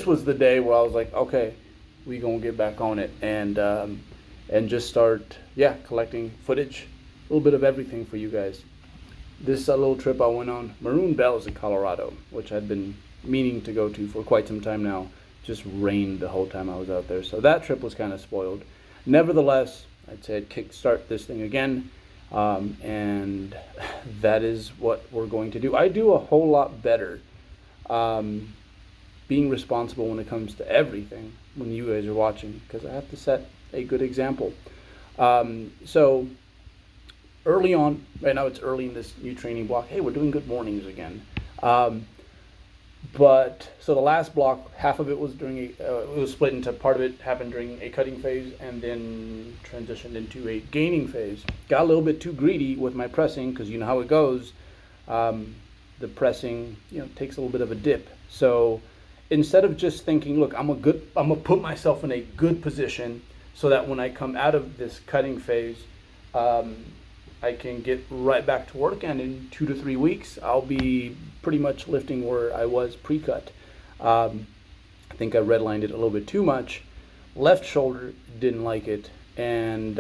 was the day where I was like, okay, we gonna get back on it and just start, yeah, collecting footage, a little bit of everything for you guys. This little trip I went on, Maroon Bells in Colorado, which I'd been meaning to go to for quite some time now. Just rained the whole time I was out there, so that trip was kind of spoiled. Nevertheless, I'd say I'd kickstart this thing again, and that is what we're going to do. I do a whole lot better um, being responsible when it comes to everything when you guys are watching because I have to set a good example. So early on, right now it's early in this new training block. Hey, we're doing good mornings again. Um, but so the last block, half of it was during it was split into part of it happened during a cutting phase and then transitioned into a gaining phase. Got a little bit too greedy with my pressing because you know how it goes. Um, the pressing, takes a little bit of a dip. So instead of just thinking, look, I'm gonna put myself in a good position so that when I come out of this cutting phase, um, I can get right back to work, and in 2 to 3 weeks, I'll be pretty much lifting where I was pre-cut. I think I redlined it a little bit too much. Left shoulder didn't like it, and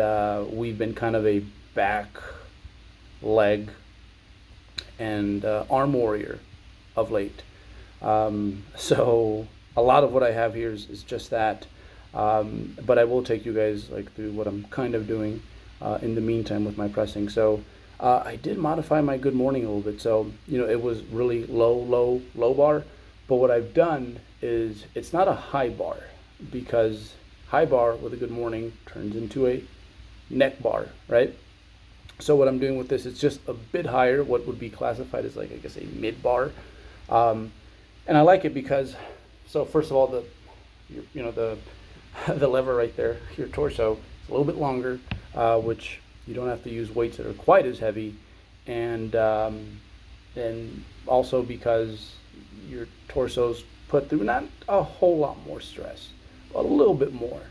we've been kind of a back, leg, and arm warrior of late. So a lot of what I have here is just that. But I will take you guys like through what I'm kind of doing in the meantime with my pressing. So I did modify my good morning a little bit. So it was really low bar. But what I've done is it's not a high bar because high bar with a good morning turns into a neck bar, right? So what I'm doing with this is just a bit higher, what would be classified as like I guess a mid bar. Um, and I like it because, so first of all, the the lever right there, your torso, is a little bit longer, which you don't have to use weights that are quite as heavy, and also because your torso's put through not a whole lot more stress, but a little bit more.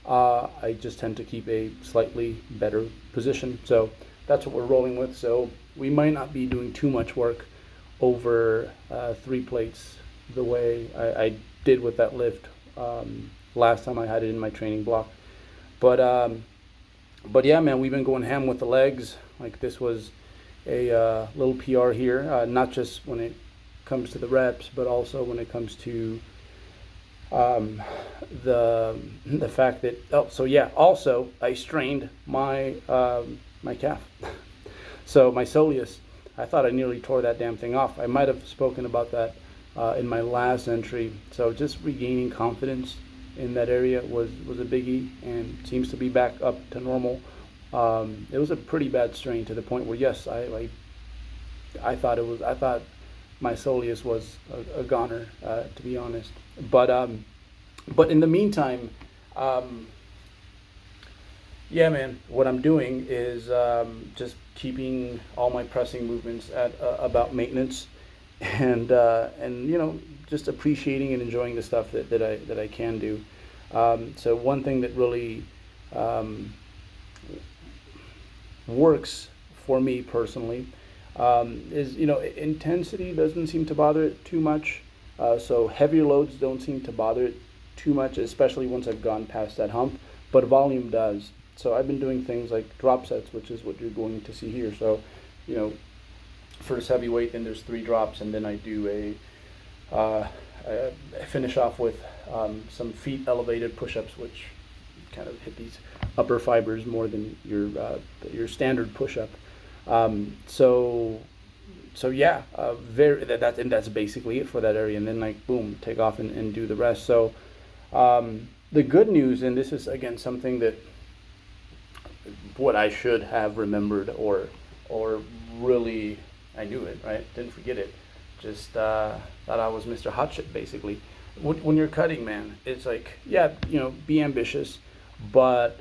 I just tend to keep a slightly better position, so that's what we're rolling with. So we might not be doing too much work over 3 plates the way I did with that lift last time I had it in my training block. But yeah, man, we've been going ham with the legs. Like this was a little PR here, not just when it comes to the reps, but also when it comes to the fact that also I strained my my calf. So my soleus, I thought I nearly tore that damn thing off. I might have spoken about that in my last entry. So just regaining confidence in that area was a biggie and seems to be back up to normal. It was a pretty bad strain to the point where yes, I thought my soleus was a goner, to be honest. But in the meantime, yeah, man, what I'm doing is just keeping all my pressing movements at about maintenance, and just appreciating and enjoying the stuff that I can do. So one thing that really works for me personally is intensity doesn't seem to bother it too much. So heavier loads don't seem to bother it too much, especially once I've gone past that hump. But volume does. So I've been doing things like drop sets, which is what you're going to see here. So, first heavy weight, then there's 3 drops, and then I do I finish off with some feet elevated push-ups, which kind of hit these upper fibers more than your standard push-up. So yeah, that's basically it for that area, and then like boom, take off and do the rest. So the good news, and this is again something that what I should have remembered or really I knew it, right? Didn't forget it. Just thought I was Mr. Hot Shit basically. When you're cutting, man, it's like be ambitious, but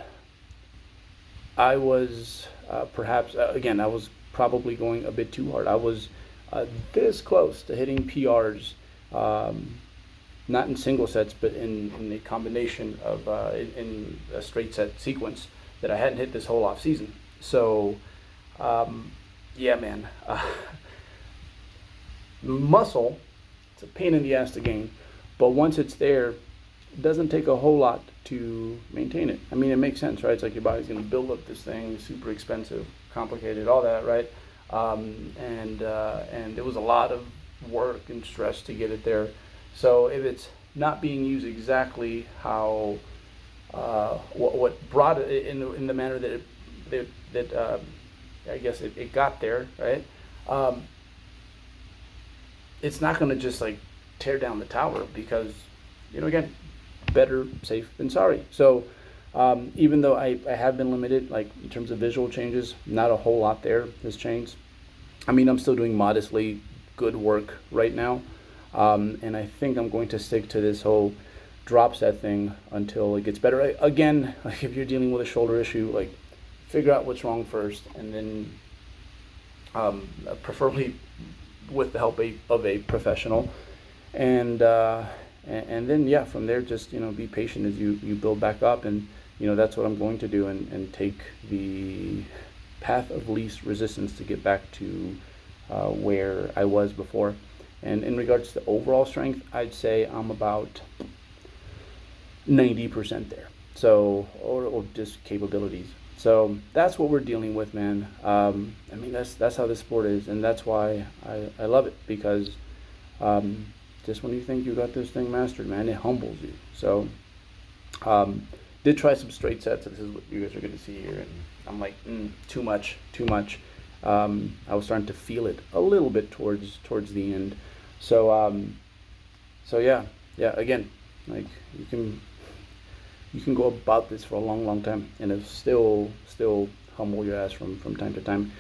I was perhaps again I was probably going a bit too hard. I was this close to hitting PRs, not in single sets, but in a combination of in a straight set sequence that I hadn't hit this whole off season. So, yeah, man, muscle. It's a pain in the ass to gain, But once it's there, it doesn't take a whole lot to maintain it. I mean, it makes sense, right? It's like your body's going to build up this thing, super expensive, complicated, all that, right? And it was a lot of work and stress to get it there. So if it's not being used exactly how what brought it in the manner that I guess it got there, right? It's not going to just like tear down the tower because, again, better safe than sorry. So even though I have been limited, like in terms of visual changes, not a whole lot there has changed. I mean, I'm still doing modestly good work right now. And I think I'm going to stick to this whole drop set thing until it gets better. Again, like if you're dealing with a shoulder issue, like figure out what's wrong first, and then preferably with the help of a professional, and then yeah, from there just be patient as you build back up, and that's what I'm going to do, and take the path of least resistance to get back to where I was before. And in regards to overall strength, I'd say I'm about 90% there. So, or just capabilities. So that's what we're dealing with, man. I mean, that's how this sport is, and that's why I love it, because just when you think you got this thing mastered, man, it humbles you. So did try some straight sets. This is what you guys are going to see here, and I'm like, too much. I was starting to feel it a little bit towards the end. So yeah. Again, like you can go about this for a long time, and it still humble your ass from time to time.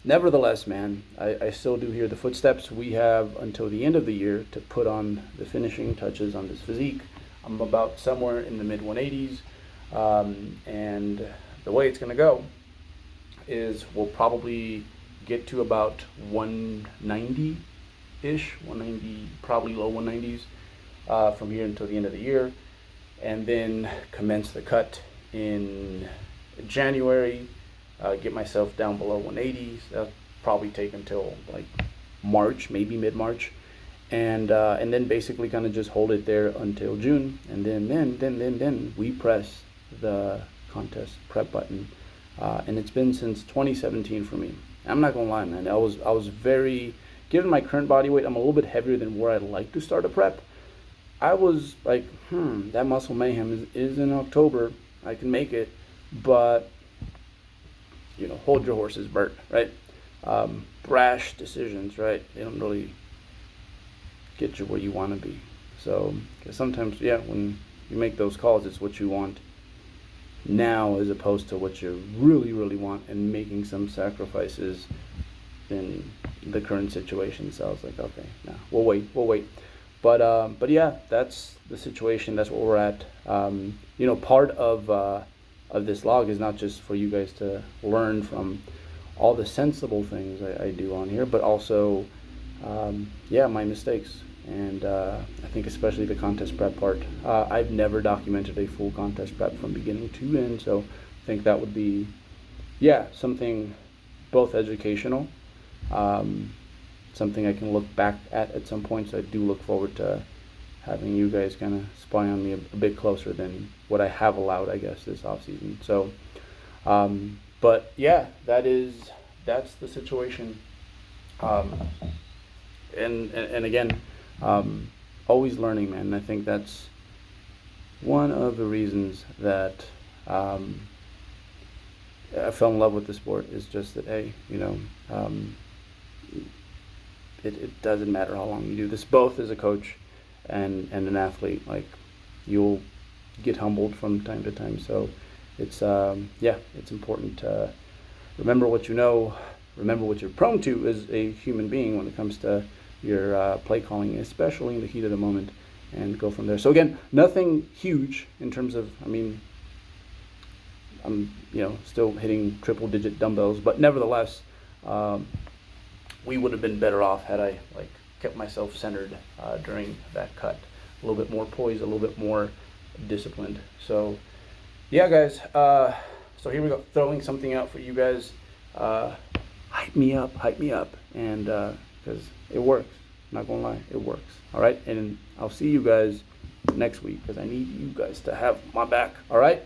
Nevertheless, man, I still do hear the footsteps. We have until the end of the year to put on the finishing touches on this physique. I'm about somewhere in the mid 180s, and the way it's going to go is we'll probably get to about 190-ish, 190, probably low 190s from here until the end of the year, and then commence the cut in January, get myself down below 180s. That'll probably take until like March, maybe mid-March, and then basically kind of just hold it there until June, and then we press the contest prep button. And it's been since 2017 for me. I'm not gonna lie, man. I was very, given my current body weight, I'm a little bit heavier than where I'd like to start a prep. I was like, that Muscle Mayhem is in October. I can make it, but hold your horses, Bert, right? Brash decisions, right? They don't really get you where you want to be. So, because sometimes, yeah, when you make those calls, it's what you want now as opposed to what you really want, and making some sacrifices in the current situation. So I was like, okay, no, we'll wait. But yeah, that's the situation. That's where we're at. Part of this log is not just for you guys to learn from all the sensible things I do on here, but also, my mistakes. And I think especially the contest prep part. I've never documented a full contest prep from beginning to end, so I think that would be, something both educational, something I can look back at some point. So I do look forward to having you guys kind of spy on me a bit closer than what I have allowed, I guess, this off season. So, but yeah, that's the situation. And again, always learning, man. And I think that's one of the reasons that I fell in love with the sport, is just that, hey, it doesn't matter how long you do this, both as a coach and an athlete. Like, you'll get humbled from time to time. So it's it's important to remember what you know, remember what you're prone to as a human being when it comes to your play calling, especially in the heat of the moment, and go from there. So again, nothing huge in terms of, I'm still hitting triple digit dumbbells, but nevertheless, we would have been better off had I kept myself centered during that cut, a little bit more poised, a little bit more disciplined. So yeah, guys, so here we go, throwing something out for you guys. Hype me up, and because it works. Not gonna lie, it works. All right, and I'll see you guys next week because I need you guys to have my back. All right.